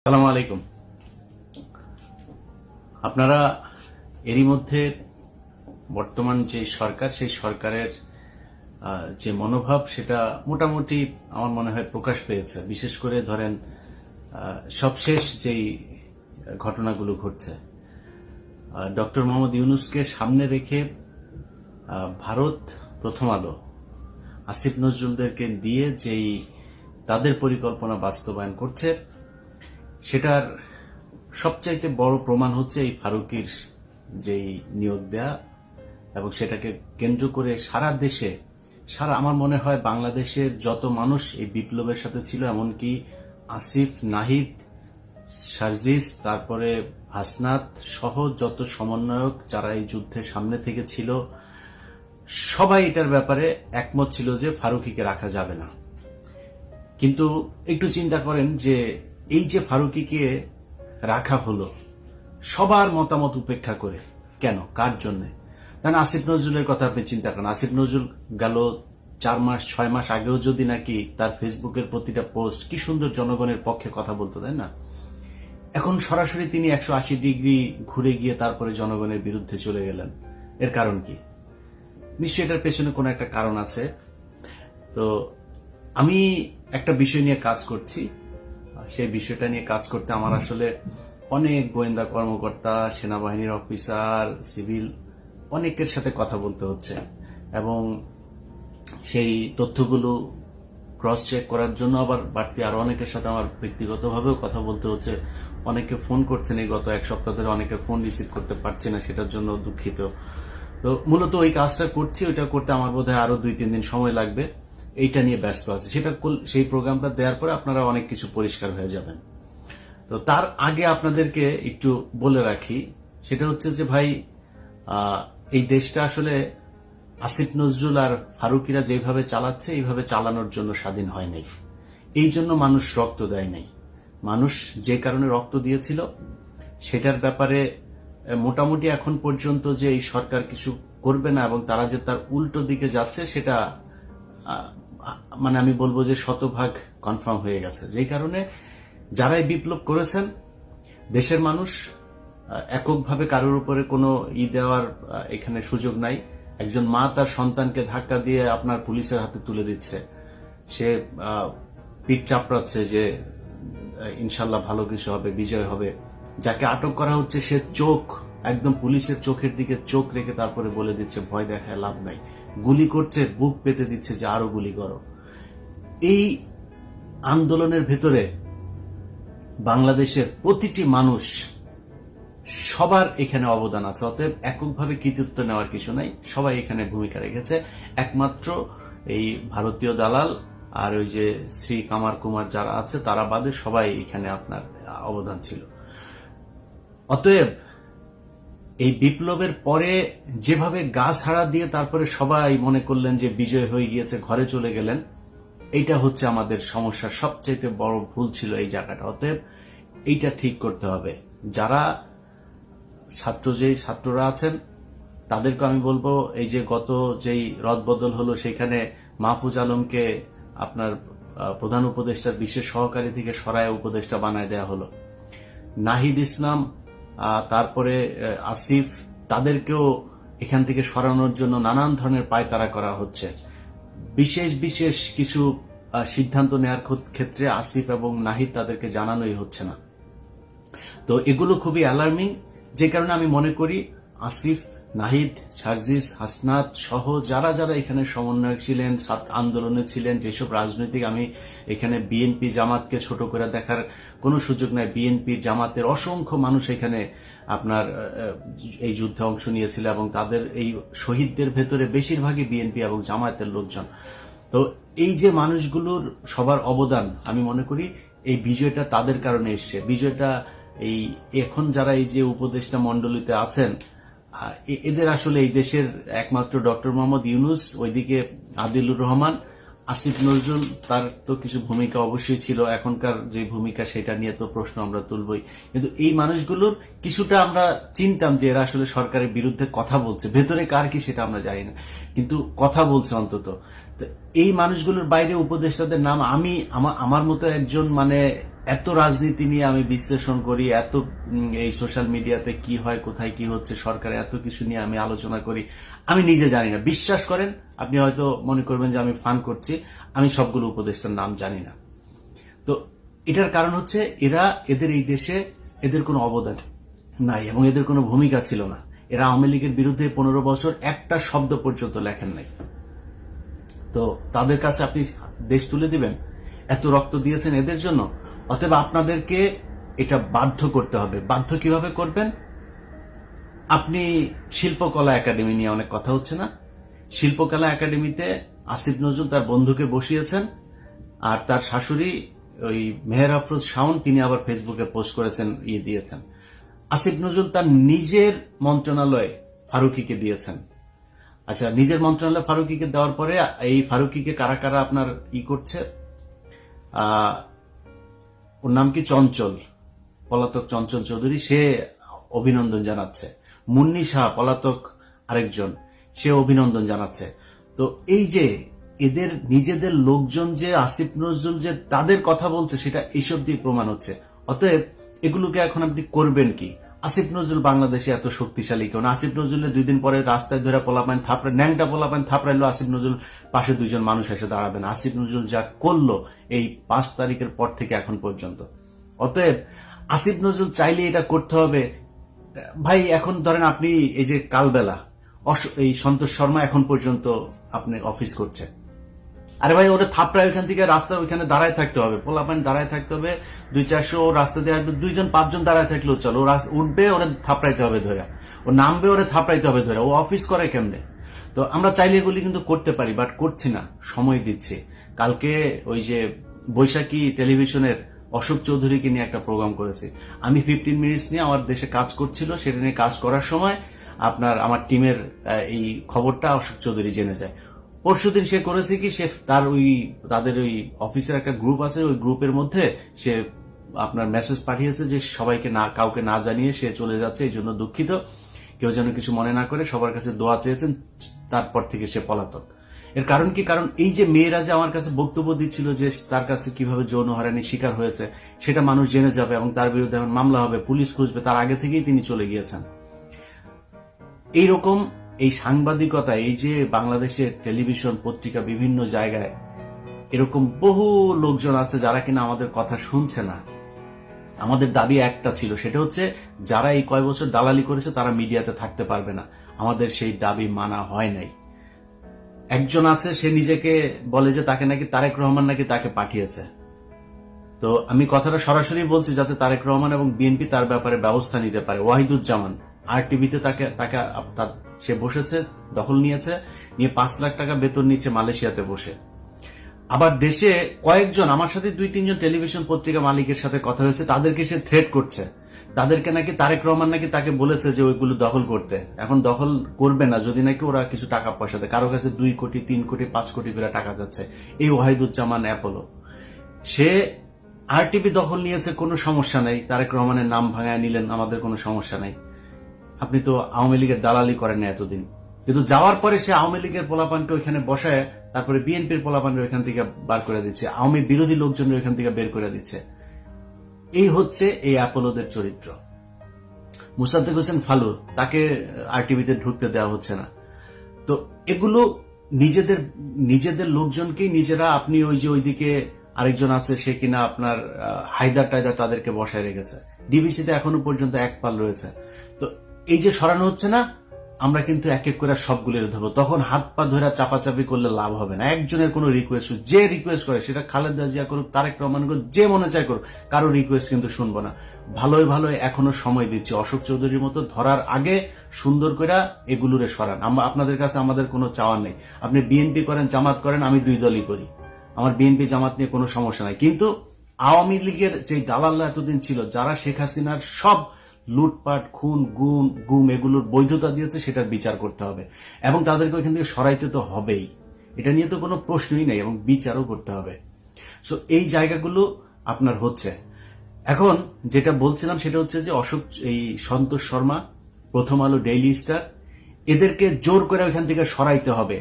আসসালামু আলাইকুম। আপনারা এরই মধ্যে বর্তমান যে সরকার, সেই সরকারের যে মনোভাব সেটা মোটামুটি আমার মনে হয় প্রকাশ পেয়েছে। বিশেষ করে ধরেন সবশেষ যেই ঘটনাগুলো ঘটছে, ডক্টর মোহাম্মদ ইউনূসকে সামনে রেখে ভারত, প্রথম আলো, আসিফ নজরুলদেরকে দিয়ে যেই তাদের পরিকল্পনা বাস্তবায়ন করছে, সেটার সবচাইতে বড় প্রমাণ হচ্ছে এই ফারুকীর যেই নিয়োগ দেয়া, এবং সেটাকে কেন্দ্র করে সারা দেশে, আমার মনে হয় বাংলাদেশের যত মানুষ এই বিপ্লবের সাথে ছিল, এমনকি আসিফ, নাহিদ, সার্জিস, তারপরে হাসনাত সহ যত সমন্বয়ক যারা এই যুদ্ধের সামনে থেকে ছিল, সবাই এটার ব্যাপারে একমত ছিল যে ফারুকীকে রাখা যাবে না। কিন্তু একটু চিন্তা করেন যে এই যে ফারুকীকে রাখা হলো সবার মতামত উপেক্ষা করে, কেন, কার জন্য? কারণ আসিফ নজরুলের কথা আপনি চিন্তা করেন। আসিফ নজরুল গেল 4 মাস 6 মাস আগেও যদি নাকি তার ফেসবুকের প্রতিটা পোস্ট কি সুন্দর জনগণের পক্ষে কথা বলতো, তাই না? এখন সরাসরি তিনি 180 ডিগ্রি ঘুরে গিয়ে তারপরে জনগণের বিরুদ্ধে চলে গেলেন। এর কারণ কি? নিশ্চয়ই এটার পেছনে কোনো একটা কারণ আছে। তো আমি একটা বিষয় নিয়ে কাজ করছি, সেই বিষয়টা নিয়ে কাজ করতে আমার আসলে অনেক গোয়েন্দা কর্মকর্তা, সেনাবাহিনীর অফিসার, সিভিল অনেকের সাথে কথা বলতে হচ্ছে, এবং সেই তথ্যগুলো ক্রস চেক করার জন্য আবার বাড়তি আরো অনেকের সাথে আমার ব্যক্তিগতভাবেও কথা বলতে হচ্ছে। অনেকে ফোন করছেন, এই গত 1 সপ্তাহ ধরে অনেকে ফোন রিসিভ করতে পারছে না, সেটার জন্য দুঃখিত। তো মূলত ওই কাজটা করছি, ওইটা করতে আমার বোধহয় আরো 2-3 দিন সময় লাগবে। এইটা নিয়ে ব্যস্ত আছে। সেই প্রোগ্রামটা দেওয়ার পরে আপনারা অনেক কিছু পরিষ্কার হয়ে যাবেন। তো তার আগে আপনাদেরকে একটু বলে রাখি, সেটা হচ্ছে যে ভাই, এই দেশটা আসলে আসিফ নজরুল আর ফারুকীরা যেভাবে চালাচ্ছে, এইভাবে চালানোর জন্য স্বাধীন হয় নাই। এই জন্য মানুষ রক্ত দেয় নাই। মানুষ যে কারণে রক্ত দিয়েছিল সেটার ব্যাপারে মোটামুটি এখন পর্যন্ত যে এই সরকার কিছু করবে না এবং তারা যে তার উল্টো দিকে যাচ্ছে, সেটা মানে আমি বলবো যে শতভাগ কনফার্ম হয়ে গেছে। যেই কারণে যারাই বিপ্লব করেছেন, দেশের মানুষ এককভাবে কারোর উপরে কোনো দেওয়ার এখানে সুযোগ নাই। একজন মা তার সন্তানকে ধাক্কা দিয়ে আপনার পুলিশের হাতে তুলে দিচ্ছে, সে পিঠ চাপড়াচ্ছে যে ইনশাল্লাহ ভালো কিছু হবে, বিজয় হবে। যাকে আটক করা হচ্ছে সে চোখ একদম পুলিশের চোখের দিকে চোখ রেখে তারপরে বলে দিচ্ছে ভয় দেখায় লাভ নাই, গুলি করছে, বুক পেতে দিচ্ছে যে আরো গুলি করো। এই আন্দোলনের ভেতরে বাংলাদেশের প্রতিটি মানুষ, সবার এখানে অবদান আছে। অতএব এককভাবে কৃতিত্ব নেওয়ার কিছু নাই, সবাই এখানে ভূমিকা রেখেছে। একমাত্র এই ভারতীয় দালাল আর ওই যে শ্রী কামার কুমার যারা আছে তারা বাদে সবাই এখানে আপনার অবদান ছিল। অতএব এই বিপ্লবের পরে যেভাবে গা ছাড়া দিয়ে তারপরে সবাই মনে করলেন যে বিজয় হয়ে গিয়েছে, ঘরে চলে গেলেন, এইটা হচ্ছে আমাদের সমস্যার সবচেয়ে বড় ভুল ছিল এই জায়গাটা। অতএব এইটা ঠিক করতে হবে। যারা ছাত্ররা আছেন তাদেরকে আমি বলবো, এই যে গত যেই রদবদল হলো সেখানে মাহফুজ আলমকে আপনার প্রধান উপদেষ্টার বিশেষ সহকারী থেকে সরায় উপদেষ্টা বানায় দেওয়া হলো। নাহিদ ইসলাম, তারপরে আসিফ, তাদেরকেও এখান থেকে সরানোর জন্য নানান ধরনের পায়তারা করা হচ্ছে। বিশেষ কিছু সিদ্ধান্ত নেওয়ার ক্ষেত্রে আসিফ এবং নাহিদ তাদেরকে জানানোই হচ্ছে না। তো এগুলো খুবই অ্যালার্মিং, যে কারণে আমি মনে করি আসিফ, নাহিদ, সার্জিস, হাসনাত সহ যারা এখানে সমন্বয়ক ছিলেন, আন্দোলনে ছিলেন, যেসব রাজনৈতিক, আমি এখানে বিএনপি জামাতকে ছোট করে দেখার কোনো সুযোগ নাই। বিএনপি জামাতের অসংখ্য মানুষ এখানে আপনার এই যুদ্ধে অংশ নিয়েছিল, এবং তাদের এই শহীদদের ভেতরে বেশিরভাগই বিএনপি এবং জামায়াতের লোকজন। তো এই যে মানুষগুলোর সবার অবদান, আমি মনে করি এই বিজয়টা তাদের কারণে এসছে। বিজয়টা এই এখন যারা এই যে উপদেষ্টা মণ্ডলীতে আছেন, এদের আসলে এই দেশের একমাত্র ডক্টর মোহাম্মদ ইউনূস, ওইদিকে আদিলুর রহমান, আসিফ নজরুল, তার তো কিছু ভূমিকা অবশ্যই ছিল, এখনকার যে ভূমিকা সেটা নিয়ে তো প্রশ্ন আমরা তুলবই। কিন্তু এই মানুষগুলোর কিছুটা আমরা চিনতাম যে এরা আসলে সরকারের বিরুদ্ধে কথা বলছে, ভেতরে কার কি সেটা আমরা জানি না, কিন্তু কথা বলছে অন্তত। এই মানুষগুলোর বাইরে উপদেষ্টাদের নাম আমি আমার মতো একজন মানে এত রাজনীতি নিয়ে আমি বিশ্লেষণ করি, এত এই সোশ্যাল মিডিয়াতে কি হয়, কোথায় কি হচ্ছে, সরকারে এত কিছু নিয়ে আমি আলোচনা করি, আমি নিজে জানি না। বিশ্বাস করেন, আপনি হয়তো মনে করবেন যে আমি ফান করছি, আমি সবগুলো উপদেষ্টার নাম জানি না। তো এটার কারণ হচ্ছে এদের এই দেশে এদের কোনো অবদান নাই এবং এদের কোনো ভূমিকা ছিল না। এরা আওয়ামী লীগের বিরুদ্ধে 15 বছর একটা শব্দ পর্যন্ত লেখেন নাই। তো তাদের কাছে আপনি দেশ তুলে দিবেন? এত রক্ত দিয়েছেন এদের জন্য, অতএব আপনাদেরকে এটা বাধ্য করতে হবে। বাধ্য কিভাবে করবেন? আপনি শিল্পকলা একাডেমি নিয়ে অনেক কথা হচ্ছে না? শিল্পকলা একাডেমিতে আসিফ নজরুল তার বন্ধুকে বসিয়েছেন, আর তার শাশুড়ি ওই মেহের আফরোজ শাওন, তিনি আবার ফেসবুকে পোস্ট করেছেন, দিয়েছেন। আসিফ নজরুল তার নিজের মন্ত্রণালয়ে ফারুকিকে দিয়েছেন। আচ্ছা, নিজের মন্ত্রণালয়ে ফারুকিকে দেওয়ার পরে এই ফারুকিকে কারা কারা আপনার করছে, ওর নাম কি, চঞ্চল, পলাতক চঞ্চল চৌধুরী, সে অভিনন্দন জানাচ্ছে। মুন্নি শাহ, পলাতক আরেকজন, সে অভিনন্দন জানাচ্ছে। তো এই যে এদের নিজেদের লোকজন যে আসিফ নজরুল যে তাদের কথা বলছে, সেটা এইসব দিয়ে প্রমাণ হচ্ছে। অতএব এগুলোকে এখন আপনি করবেন কি? আসিফ নজরুল বাংলাদেশে এত শক্তিশালী কেউ না। আসিফ নজরুলের 2 দিন পরে রাস্তায় ধরে পোলাপান থাপড়ে, ন্যাংটা পোলাপান থাপড়াইলো, আসিফ নজরুল পাশে 2জন মানুষ এসে দাঁড়াবেন। আসিফ নজরুল যা করলো এই 5 তারিখের পর থেকে এখন পর্যন্ত, অতএব আসিফ নজরুল চাইলে এটা করতে হবে। ভাই এখন ধরেন আপনি এই যে কালবেলা এই সন্তোষ শর্মা এখন পর্যন্ত আপনি অফিস করছে, আরে ভাই ওটা থাপড়ায় ওইখান থেকে রাস্তার ওইখানে দাঁড়ায় থাকতে হবে, পোলাপান দাঁড়ায় থাকতে হবে, 200-400 রাস্তা দিয়ে আসবে, 2-5জন দাঁড়ায় থাকলেও চলো, ও উঠবে ওরা থাপড়াইতে হবে ধরে, ও নামবে ওরা থাপড়াইতে হবে ধরে, ও অফিস করে কেমনে? তো আমরা চাইলে এগুলি কিন্তু করতে পারি, বাট করছি না, সময় দিচ্ছি। কালকে ওই যে বৈশাখী টেলিভিশনের অশোক চৌধুরীকে নিয়ে একটা প্রোগ্রাম করেছি আমি, 15 মিনিটস নিয়ে আমার দেশে কাজ করছিল, সেটা নিয়ে কাজ করার সময় আমার টিমের এই খবরটা অশোক চৌধুরী জেনে যায়। পরশুদিন সে করেছে কি, সে তাদের ওই অফিসের একটা গ্রুপ আছে, ওই গ্রুপের মধ্যে সে আপনার মেসেজ পাঠিয়েছে যে সবাইকে কাউকে না জানিয়ে সে চলে যাচ্ছে, এই জন্য দুঃখিত, কেউ যেন কিছু মনে না করে, সবার কাছে দোয়া চেয়েছেন। তারপর থেকে সে পলাতক। এর কারণ কি? কারণ এই যে মেয়েরা যে আমার কাছে বক্তব্য দিচ্ছিল যে তার কাছে কিভাবে যৌন হয়রানির শিকার হয়েছে, সেটা মানুষ জেনে যাবে এবং তার বিরুদ্ধে এখন মামলা হবে, পুলিশ খুঁজবে, তার আগে থেকেই তিনি চলে গিয়েছেন। এইরকম এই সাংবাদিকতা, এই যে বাংলাদেশের টেলিভিশন, পত্রিকা, বিভিন্ন জায়গায় এরকম বহু লোকজন আছে যারা কিনা আমাদের কথা শুনছে না। আমাদের দাবি একটা ছিল, সেটা হচ্ছে যারা এই কয় বছর দালালি করেছে তারা মিডিয়াতে থাকতে পারবে না। আমাদের সেই দাবি মানা হয় নাই। একজন আছে, সে নিজেকে বলে যে তাকে নাকি তারেক রহমান নাকি তাকে পাঠিয়েছে। তো আমি কথাটা সরাসরি বলছি যাতে তারেক রহমান এবং বিএনপি তার ব্যাপারে ব্যবস্থা নিতে পারে। ওয়াহিদুজ্জামান RTV-তে সে বসেছে, দখল নিয়েছে, নিয়ে 5 লাখ টাকা বেতন নিচ্ছে মালয়েশিয়াতে বসে। আবার দেশে কয়েকজন, আমার সাথে 2-3জন টেলিভিশন পত্রিকা মালিকের সাথে কথা হয়েছে, তাদেরকে সে থ্রেট করছে, তাদেরকে নাকি তারেক রহমান নাকি তাকে বলেছে যে ওইগুলো দখল করতে। এখন দখল করবে না যদি নাকি ওরা কিছু টাকা পয়সা দেয়। কারো কাছে 2 কোটি, 3 কোটি, 5 কোটি করে টাকা যাচ্ছে। এই ওয়াহিদুজ্জামান অ্যাপোলো, সে RTV দখল নিয়েছে, কোনো সমস্যা নাই, তারেক রহমানের নাম ভাঙায় নিলেন, আমাদের কোনো সমস্যা নাই। আপনি তো আওয়ামী লীগের দালালি করেন না এতদিন, কিন্তু যাওয়ার পরে সে আওয়ামী লীগের পোলাপানকে ওইখানে বসায়, তারপরে বিএনপির পোলাপানকে ওইখান থেকে বার করে দিচ্ছে, আওয়ামী বিরোধী লোকজনের ওইখান থেকে বের করে দিচ্ছে। এই হচ্ছে এই অ্যাপোলোদের চরিত্র। মুসাদ্দেক হোসেন ফালু, তাকে RTV-তে ঢুকতে দেওয়া হচ্ছে না। তো এগুলো নিজেদের লোকজনকেই নিজেরা, আপনি ওই যে ওইদিকে আরেকজন আছে, সে কিনা আপনার হায়দার টায়দার, তাদেরকে বসায় রেখেছে। ডিবিসিতে এখনো পর্যন্ত 1 পাল রয়েছে। তো এই যে সরানো হচ্ছে না, আমরা কিন্তু এক এক করে সবগুলোর ধরবো। তখন হাত পা ধরে চাপাচাপি করলে লাভ হবে না। একজনের কোনো রিকোয়েস্ট, যে রিকোয়েস্ট করে, সেটা খালেদা জিয়া করুক, তারেক রহমান করুক, যে মনে চায় করুক, কারো রিকোয়েস্ট কিন্তু শুনবো না। ভালোই ভালোই এখনো সময় দিচ্ছি। অশোক চৌধুরীর মতো ধরার আগে সুন্দর করে এগুলোরে সরান। আমরা আপনাদের কাছে আমাদের কোনো চাওয়ার নেই। আপনি বিএনপি করেন, জামাত করেন, আমি 2 দলই করি, আমার বিএনপি জামাত নিয়ে কোনো সমস্যা নাই। কিন্তু আওয়ামী লীগের যে দালালরা এতদিন ছিল, যারা শেখ হাসিনার সব লুটপাট, খুন, গুম এগুলোর বৈধতা দিয়েছে, সেটার বিচার করতে হবে এবং তাদেরকে ওইখান থেকে সরাইতে তো হবেই। এটা নিয়ে তো কোনো প্রশ্নই নেই, এবং বিচারও করতে হবে। সো এই জায়গাগুলো আপনার হচ্ছে। এখন যেটা বলছিলাম সেটা হচ্ছে যে এই সন্তোষ শর্মা, প্রথম আলো, ডেইলি স্টার, এদেরকে জোর করে ওইখান থেকে সরাইতে হবে।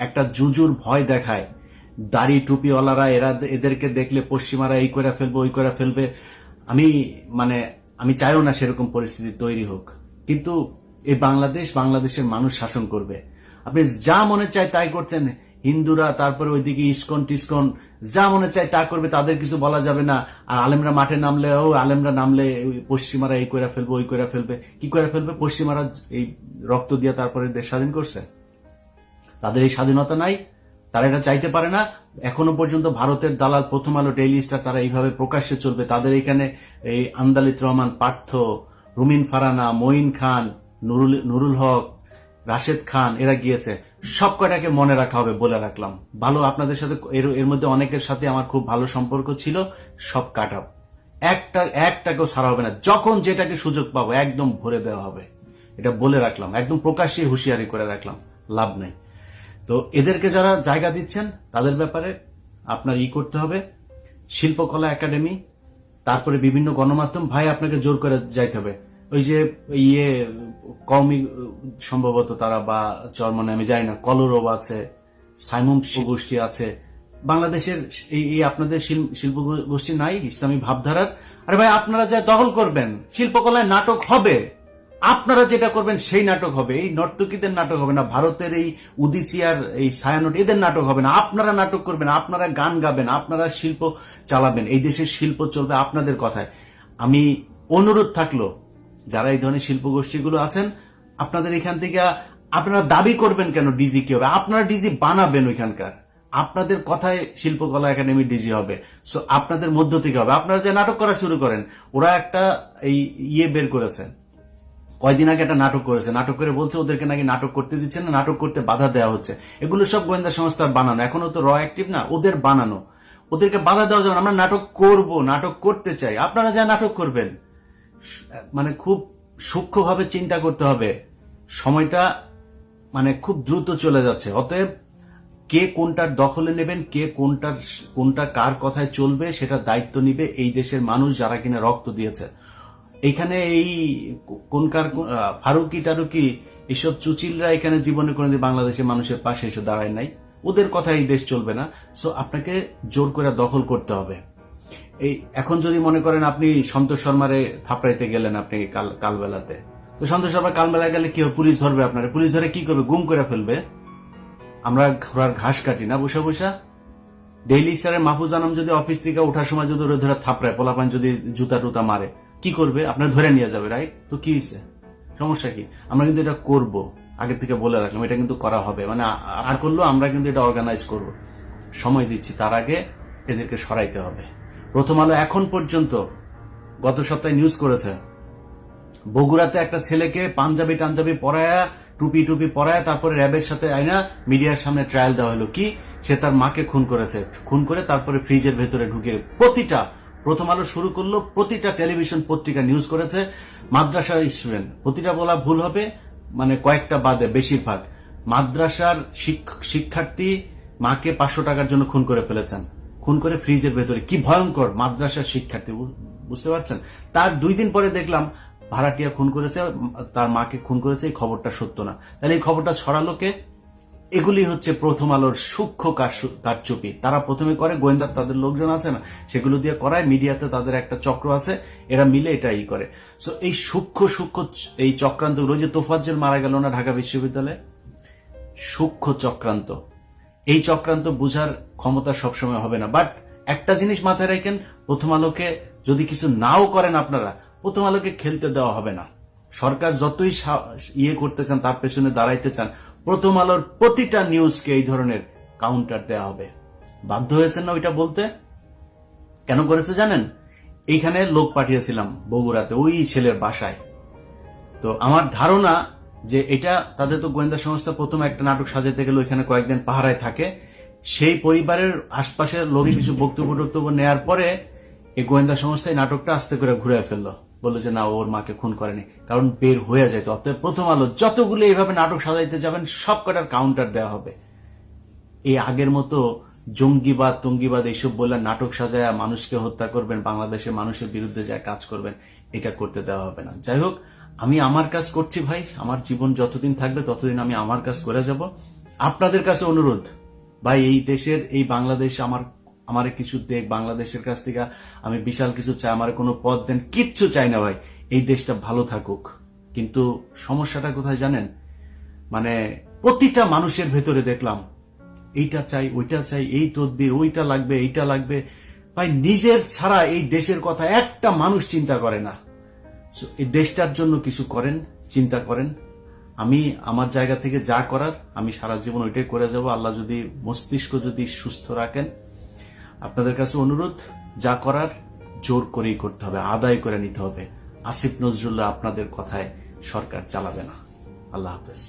একটা জুজুর ভয় দেখায় দাড়ি টুপিওয়ালারা এদেরকে দেখলে পশ্চিমারা এই করে ফেলবে ওই করে ফেলবে। আমি চাইও না সেরকম পরিস্থিতি তৈরি হোক, কিন্তু এই বাংলাদেশের মানুষ শাসন করবে। আপনি যা মনে চায় তাই করছেন, হিন্দুরা, তারপরে ওইদিকে ইসকন টিসকন যা মনে চায় তা করবে, তাদের কিছু বলা যাবে না। আর আলেমরা মাঠে নামলে পশ্চিমারা এই করে ফেলবে ওই করে ফেলবে। কি করে ফেলবে? পশ্চিমারা এই রক্ত দিয়ে তারপরে দেশ স্বাধীন করছে, তাদের এই স্বাধীনতা নাই, তারা এটা চাইতে পারে না। এখনো পর্যন্ত ভারতের দালাল প্রথম আলো, ডেইলি স্টার তারা এইভাবে প্রকাশ্যে চলবে। তাদের এখানে এই আন্দালিত রহমান, পার্থ, রুমিন ফারানা, মঈন খান, নুরুল হক, রাশেদ খান এরা গিয়েছে। সব কয়টাকে মনে রাখা হবে, বলে রাখলাম। ভালো, আপনাদের সাথে এর মধ্যে অনেকের সাথে আমার খুব ভালো সম্পর্ক ছিল, সব কাটাও, একটাকেও ছাড়া হবে না। যখন যেটাকে সুযোগ পাবো একদম ভরে দেওয়া হবে, এটা বলে রাখলাম, একদম প্রকাশ্যে হুঁশিয়ারি করে রাখলাম, লাভ নেই। তো এদেরকে যারা জায়গা দিচ্ছেন তাদের ব্যাপারে আপনার করতে হবে। শিল্পকলা একাডেমি, তারপরে বিভিন্ন গণমাধ্যম, ভাই আপনাকে জোর করে যাইতে হবে। ওই যে কওমি সম্ভবত তারা, বা চরমনে আমি জানি না, কলরব আছে, সাইমুম গোষ্ঠী আছে, বাংলাদেশের এই আপনাদের শিল্প গোষ্ঠী নাই ইসলামী ভাবধারার। আরে ভাই, আপনারা যা দখল করবেন, শিল্পকলায় নাটক হবে, আপনারা যেটা করবেন সেই নাটক হবে। এই নর্তকীদের নাটক হবে না, ভারতের এই উদিচি আর এই ছায়ানট এদের নাটক হবে না। আপনারা নাটক করবেন, আপনারা গান গাবেন, আপনারা শিল্প চালাবেন। এই দেশের শিল্প চলবে আপনাদের কথায়। আমি অনুরোধ থাকলো, যারা এই ধরনের শিল্প গোষ্ঠীগুলো আছেন, আপনাদের এখান থেকে আপনারা দাবি করবেন কেন ডিজি কি হবে? আপনারা ডিজি বানাবেন ওইখানকার, আপনাদের কথায় শিল্পকলা একাডেমি ডিজি হবে। সো আপনাদের মধ্য থেকে হবে। আপনারা যে নাটক করা শুরু করেন, ওরা একটা এই বের করেছেন, কয়দিন আগে একটা নাটক করেছে, নাটক করে বলছে ওদেরকে নাকি নাটক করতে দিচ্ছে না, নাটক করতে বাধা দেওয়া হচ্ছে। এগুলো সব গোয়েন্দা সংস্থার বানানো, এখনো তো র অ্যাক্টিভ না, ওদের বানানো। ওদেরকে বাধা দেওয়া যাবে না। আমরা নাটক করব, নাটক করতে চাই, আপনারা যা নাটক করবেন। খুব সূক্ষ্মভাবে চিন্তা করতে হবে, সময়টা খুব দ্রুত চলে যাচ্ছে। অতএব কে কোনটার দখলে নেবেন, কে কোনটা কার কথায় চলবে, সেটা দায়িত্ব নিবে এই দেশের মানুষ, যারা কিনা রক্ত দিয়েছে। এইখানে এই কোনকার ফারুকি টারুকি এইসব চুচিলরা এখানে জীবনে কোনোদিন বাংলাদেশের মানুষের পাশে এসে দাঁড়ায় নাই। ওদের কথা এই দেশ চলবে না। সো আপনাকে জোর করে দখল করতে হবে। এখন যদি মনে করেন আপনি সন্তোষ শর্মারে থাপড়াইতে গেলেন আপনি কালবেলাতে, তো সন্তোষ শর্মা কালবেলা গেলে কি হবে? পুলিশ ধরবে আপনারে। পুলিশ ধরে কি করবে? গুম করে ফেলবে। আমরা ঘোড়ার ঘাস কাটি না বসে বসে। ডেইলি স্টারের মাহফুজ আনাম যদি অফিস থেকে ওঠার সময় যদি ওরা ধরে থাপড়ায়, পোলাপান যদি জুতা টুতা মারে, কি করবে? আপনার ধরে নিয়ে যাবে, রাইট? তো কি হয়েছে? সমস্যা কি? আমরা কিন্তু এটা করব, আগে থেকে বলে রাখলাম, এটা কিন্তু করা হবে। আর করলেও আমরা কিন্তু এটা অর্গানাইজ করব, সময় দিচ্ছি। তার আগে এদেরকে সরাইতে হবে। প্রথম আলো এখন পর্যন্ত গত সপ্তাহে নিউজ করেছে, বগুড়াতে একটা ছেলেকে পাঞ্জাবি টাঞ্জাবি পরায়া, টুপি পরায়া, তারপরে র্যাবের সাথে আইনা মিডিয়ার সামনে ট্রায়াল দেওয়া হলো। কি? সে তার মাকে খুন করেছে। খুন করে তারপরে ফ্রিজের ভেতরে ঢুকে প্রথম আলো শুরু করলো, প্রতিটা টেলিভিশন পত্রিকা নিউজ করেছে। মাদ্রাসার স্টুডেন্ট, প্রতিটা বলা ভুল হবে, কয়েকটা বাদে বেশিরভাগ মাদ্রাসার শিক্ষার্থী মাকে 500 টাকার জন্য খুন করে ফেলেছেন। খুন করে ফ্রিজের ভেতরে। কি ভয়ঙ্কর! মাদ্রাসার শিক্ষার্থী, বুঝতে পারছেন? তার 2 দিন পরে দেখলাম ভাড়াটিয়া খুন করেছে, তার মাকে খুন করেছে। এই খবরটা সত্য না। তাহলে এই খবরটা ছড়ালো কে? এগুলি হচ্ছে প্রথম আলোর সূক্ষ্ম কারচুপি। তারা প্রথমে করে, গোয়েন্দার তাদের লোকজন আছে না, সেগুলো দিয়ে করায়। মিডিয়াতে তাদের একটা চক্র আছে, এরা মিলে এটা করে। সো এই সূক্ষ্ম এই চক্রান্তগুলো, যে তোফাজ্জল মারা গেল না ঢাকা বিশ্ববিদ্যালয়ে, সূক্ষ্ম চক্রান্ত। এই চক্রান্ত বুঝার ক্ষমতা সবসময় হবে না। বাট একটা জিনিস মাথায় রাখেন, প্রথম আলোকে যদি কিছু নাও করেন আপনারা, প্রথম আলোকে খেলতে দেওয়া হবে না। সরকার যতই করতে চান, তার পেছনে দাঁড়াইতে চান, প্রথম আলোর প্রতিটা নিউজকে এই ধরনের কাউন্টার দেওয়া হবে। বাধ্য হয়েছেন না ওইটা বলতে? কেন করেছে জানেন? এইখানে লোক পাঠিয়েছিলাম বগুড়াতে, ওই ছেলের বাসায়। তো আমার ধারণা যে এটা তাদের তো গোয়েন্দা সংস্থা প্রথম একটা নাটক সাজাতে গেলে ওইখানে কয়েকদিন পাহারায় থাকে। সেই পরিবারের আশপাশের লোক কিছু বক্তব্য নেওয়ার পরে এই গোয়েন্দা সংস্থা এই নাটকটা আস্তে করে ঘুরে ফেললো, বললো যে না, ওর মাকে খুন করেনি, কারণ বের হয়ে যায়। অতএব প্রথম আলো যতগুলো এইভাবে নাটক সাজাইতে যাবেন, সব কটার কাউন্টার দেওয়া হবে। এই আগের মতো টঙ্গিবাদ এইসব বললে নাটক সাজায় মানুষকে হত্যা করবেন, বাংলাদেশের মানুষের বিরুদ্ধে যা কাজ করবেন, এটা করতে দেওয়া হবে না। যাই হোক, আমি আমার কাজ করছি ভাই। আমার জীবন যতদিন থাকবে ততদিন আমি আমার কাজ করে যাব। আপনাদের কাছে অনুরোধ, ভাই এই দেশের এই বাংলাদেশ আমার কিছু দেখ, বাংলাদেশের কাছ থেকে আমি বিশাল কিছু চাই, আমার কোনো পদ দেন, কিচ্ছু চাই না ভাই, এই দেশটা ভালো থাকুক। কিন্তু সমস্যাটা কোথায় জানেন, মানে প্রতিটা মানুষের ভেতরে দেখলাম এইটা চাই, ওইটা চাই, এই তদবির, ওইটা লাগবে, এইটা লাগবে। ভাই নিজের ছাড়া এই দেশের কথা একটা মানুষ চিন্তা করে না। এই দেশটার জন্য কিছু করেন, চিন্তা করেন। আমি আমার জায়গা থেকে যা করার আমি সারা জীবন ওইটাই করে যাব, আল্লাহ যদি মস্তিষ্ক যদি সুস্থ রাখেন। আপনাদের কাছে অনুরোধ, যা করার জোর করেই করতে হবে, আদায় করে নিতে হবে। আসিফ নজরুল্লাহ আপনাদের কথায় সরকার চালাবে না। আল্লাহ হাফেজ।